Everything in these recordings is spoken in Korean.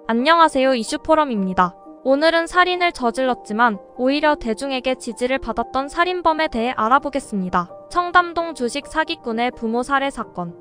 안녕하세요. 이슈포럼입니다. 오늘은 살인을 저질렀지만 오히려 대중에게 지지를 받았던 살인범에 대해 알아보겠습니다. 청담동 주식 사기꾼의 부모 살해 사건.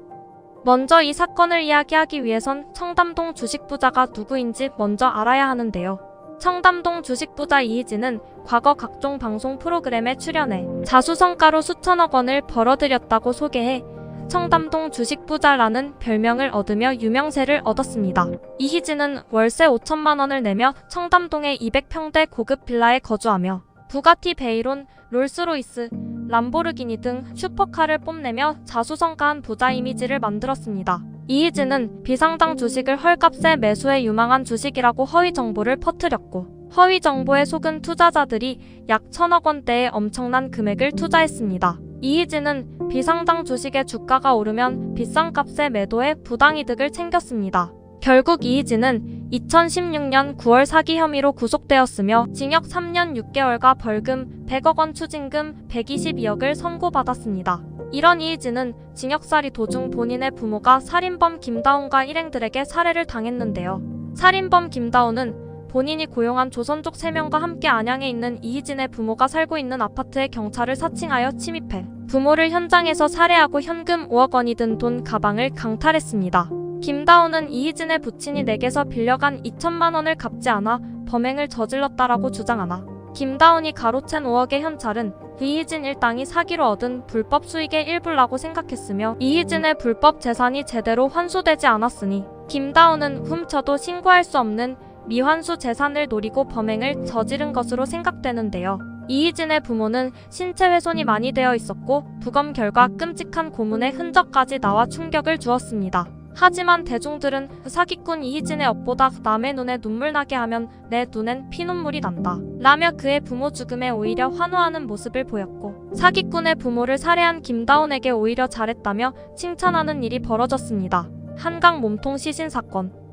먼저 이 사건을 이야기하기 위해선 청담동 주식 부자가 누구인지 먼저 알아야 하는데요. 청담동 주식 부자 이희진은 과거 각종 방송 프로그램에 출연해 자수성가로 수천억 원을 벌어들였다고 소개해 청담동 주식 부자라는 별명을 얻으며 유명세를 얻었습니다. 이희진은 월세 5천만 원을 내며 청담동의 200평대 고급 빌라에 거주하며 부가티 베이론, 롤스로이스, 람보르기니 등 슈퍼카를 뽐내며 자수성가한 부자 이미지를 만들었습니다. 이희진은 비상장 주식을 헐값에 매수해 유망한 주식이라고 허위 정보를 퍼뜨렸고 허위 정보에 속은 투자자들이 약 1,000억 원대의 엄청난 금액을 투자했습니다. 이희진은 비상장 주식의 주가가 오르면 비싼 값에 매도해 부당이득을 챙겼습니다. 결국 이희진은 2016년 9월 사기 혐의로 구속되었으며 징역 3년 6개월과 벌금 100억 원 추징금 122억을 선고받았습니다. 이런 이희진은 징역살이 도중 본인의 부모가 살인범 김다운과 일행들에게 살해를 당했는데요. 살인범 김다운은 본인이 고용한 조선족 3명과 함께 안양에 있는 이희진의 부모가 살고 있는 아파트에 경찰을 사칭하여 침입해 부모를 현장에서 살해하고 현금 5억 원이 든 돈 가방을 강탈했습니다. 김다운은 이희진의 부친이 내게서 빌려간 2천만 원을 갚지 않아 범행을 저질렀다라고 주장하나 김다운이 가로챈 5억의 현찰은 이희진 일당이 사기로 얻은 불법 수익의 일부라고 생각했으며 이희진의 불법 재산이 제대로 환수되지 않았으니 김다운은 훔쳐도 신고할 수 없는 미환수 재산을 노리고 범행을 저지른 것으로 생각되는데요. 이희진의 부모는 신체 훼손이 많이 되어 있었고 부검 결과 끔찍한 고문의 흔적까지 나와 충격을 주었습니다. 하지만 대중들은 사기꾼 이희진의 업보다 남의 눈에 눈물 나게 하면 내 눈엔 피눈물이 난다 라며 그의 부모 죽음에 오히려 환호하는 모습을 보였고 사기꾼의 부모를 살해한 김다운에게 오히려 잘했다며 칭찬하는 일이 벌어졌습니다. 한강 몸통 시신 사건.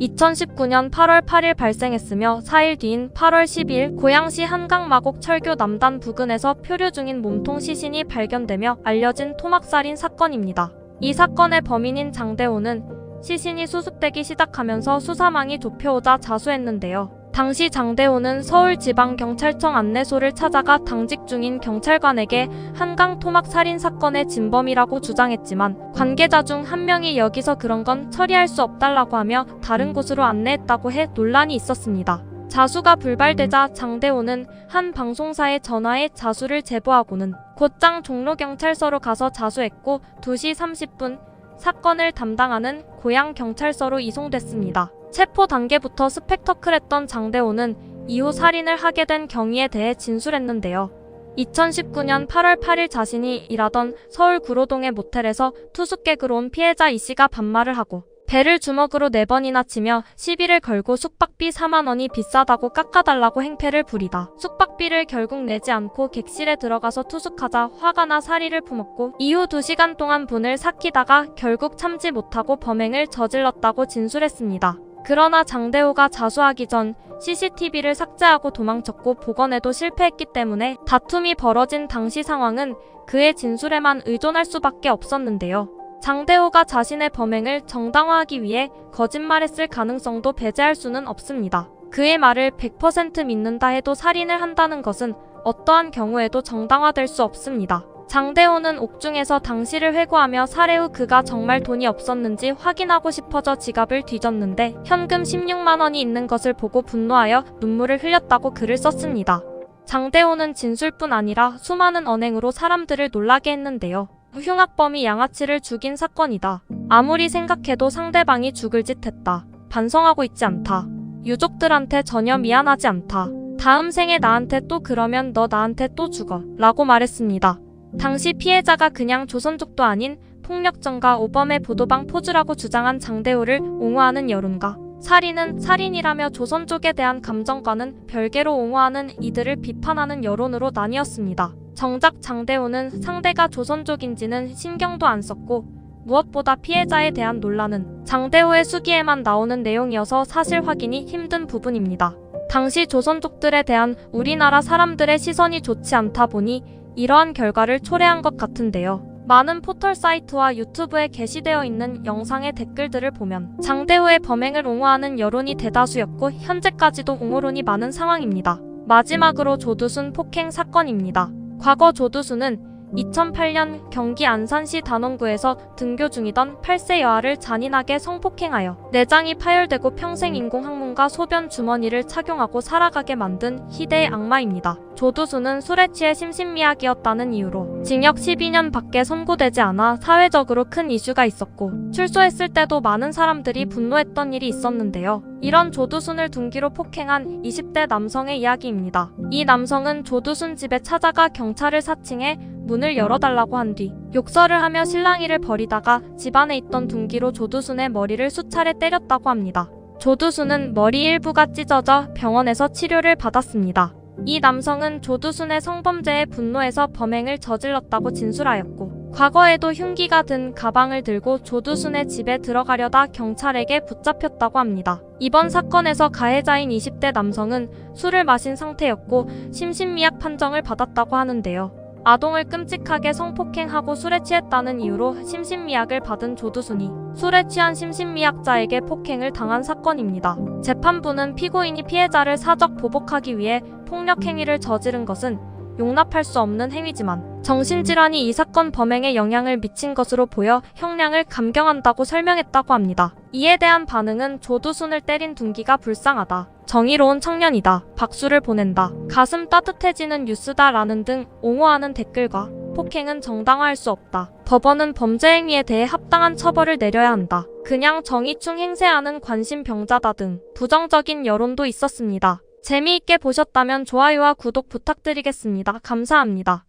2019년 8월 8일 발생했으며 4일 뒤인 8월 12일 고양시 한강 마곡 철교 남단 부근에서 표류 중인 몸통 시신이 발견되며 알려진 토막살인 사건입니다. 이 사건의 범인인 장대호는 시신이 수습되기 시작하면서 수사망이 좁혀오자 자수했는데요. 당시 장대호는 서울지방경찰청 안내소를 찾아가 당직 중인 경찰관에게 한강 토막 살인 사건의 진범이라고 주장했지만 관계자 중 한 명이 여기서 그런 건 처리할 수 없달라고 하며 다른 곳으로 안내했다고 해 논란이 있었습니다. 자수가 불발되자 장대호는 한 방송사에 전화해 자수를 제보하고는 곧장 종로경찰서로 가서 자수했고 2시 30분 사건을 담당하는 고양경찰서로 이송됐습니다. 체포 단계부터 스펙터클했던 장대호는 이후 살인을 하게 된 경위에 대해 진술했는데요. 2019년 8월 8일 자신이 일하던 서울 구로동의 모텔에서 투숙객으로 온 피해자 이씨가 반말을 하고 배를 주먹으로 4번이나 치며 시비를 걸고 숙박비 4만 원이 비싸다고 깎아달라고 행패를 부리다 숙박비를 결국 내지 않고 객실에 들어가서 투숙하자 화가 나 사리를 품었고 이후 2시간 동안 분을 삭히다가 결국 참지 못하고 범행을 저질렀다고 진술했습니다. 그러나 장대호가 자수하기 전 CCTV를 삭제하고 도망쳤고 복원에도 실패했기 때문에 다툼이 벌어진 당시 상황은 그의 진술에만 의존할 수밖에 없었는데요. 장대호가 자신의 범행을 정당화하기 위해 거짓말했을 가능성도 배제할 수는 없습니다. 그의 말을 100% 믿는다 해도 살인을 한다는 것은 어떠한 경우에도 정당화될 수 없습니다. 장대호는 옥중에서 당시를 회고하며 살해 후 그가 정말 돈이 없었는지 확인하고 싶어져 지갑을 뒤졌는데 현금 16만 원이 있는 것을 보고 분노하여 눈물을 흘렸다고 글을 썼습니다. 장대호는 진술뿐 아니라 수많은 언행으로 사람들을 놀라게 했는데요. 흉악범이 양아치를 죽인 사건이다. 아무리 생각해도 상대방이 죽을 짓 했다. 반성하고 있지 않다. 유족들한테 전혀 미안하지 않다. 다음 생에 나한테 또 그러면 너 나한테 또 죽어 라고 말했습니다. 당시 피해자가 그냥 조선족도 아닌 폭력전가 오범의 보도방 포주라고 주장한 장대호를 옹호하는 여론과 살인은 살인이라며 조선족에 대한 감정과는 별개로 옹호하는 이들을 비판하는 여론으로 나뉘었습니다. 정작 장대호는 상대가 조선족인지는 신경도 안 썼고 무엇보다 피해자에 대한 논란은 장대호의 수기에만 나오는 내용이어서 사실 확인이 힘든 부분입니다. 당시 조선족들에 대한 우리나라 사람들의 시선이 좋지 않다 보니 이러한 결과를 초래한 것 같은데요. 많은 포털 사이트와 유튜브에 게시되어 있는 영상의 댓글들을 보면 장대후의 범행을 옹호하는 여론이 대다수였고 현재까지도 옹호론이 많은 상황입니다. 마지막으로 조두순 폭행 사건입니다. 과거 조두순은 2008년 경기 안산시 단원구에서 등교 중이던 8세 여아를 잔인하게 성폭행하여 내장이 파열되고 평생 인공항문과 소변 주머니를 착용하고 살아가게 만든 희대의 악마입니다. 조두순은 술에 취해 심신미약이었다는 이유로 징역 12년 밖에 선고되지 않아 사회적으로 큰 이슈가 있었고 출소했을 때도 많은 사람들이 분노했던 일이 있었는데요. 이런 조두순을 둔기로 폭행한 20대 남성의 이야기입니다. 이 남성은 조두순 집에 찾아가 경찰을 사칭해 문을 열어달라고 한 뒤 욕설을 하며 실랑이를 벌이다가 집안에 있던 둔기로 조두순의 머리를 수차례 때렸다고 합니다. 조두순은 머리 일부가 찢어져 병원에서 치료를 받았습니다. 이 남성은 조두순의 성범죄에 분노해서 범행을 저질렀다고 진술하였고 과거에도 흉기가 든 가방을 들고 조두순의 집에 들어가려다 경찰에게 붙잡혔다고 합니다. 이번 사건에서 가해자인 20대 남성은 술을 마신 상태였고 심신미약 판정을 받았다고 하는데요. 아동을 끔찍하게 성폭행하고 술에 취했다는 이유로 심신미약을 받은 조두순이 술에 취한 심신미약자에게 폭행을 당한 사건입니다. 재판부는 피고인이 피해자를 사적 보복하기 위해 폭력 행위를 저지른 것은 용납할 수 없는 행위지만 정신질환이 이 사건 범행에 영향을 미친 것으로 보여 형량을 감경한다고 설명했다고 합니다. 이에 대한 반응은 조두순을 때린 둔기가 불쌍하다. 정의로운 청년이다. 박수를 보낸다. 가슴 따뜻해지는 뉴스다 라는 등 옹호하는 댓글과 폭행은 정당화할 수 없다. 법원은 범죄 행위에 대해 합당한 처벌을 내려야 한다. 그냥 정의충 행세하는 관심병자다 등 부정적인 여론도 있었습니다. 재미있게 보셨다면 좋아요와 구독 부탁드리겠습니다. 감사합니다.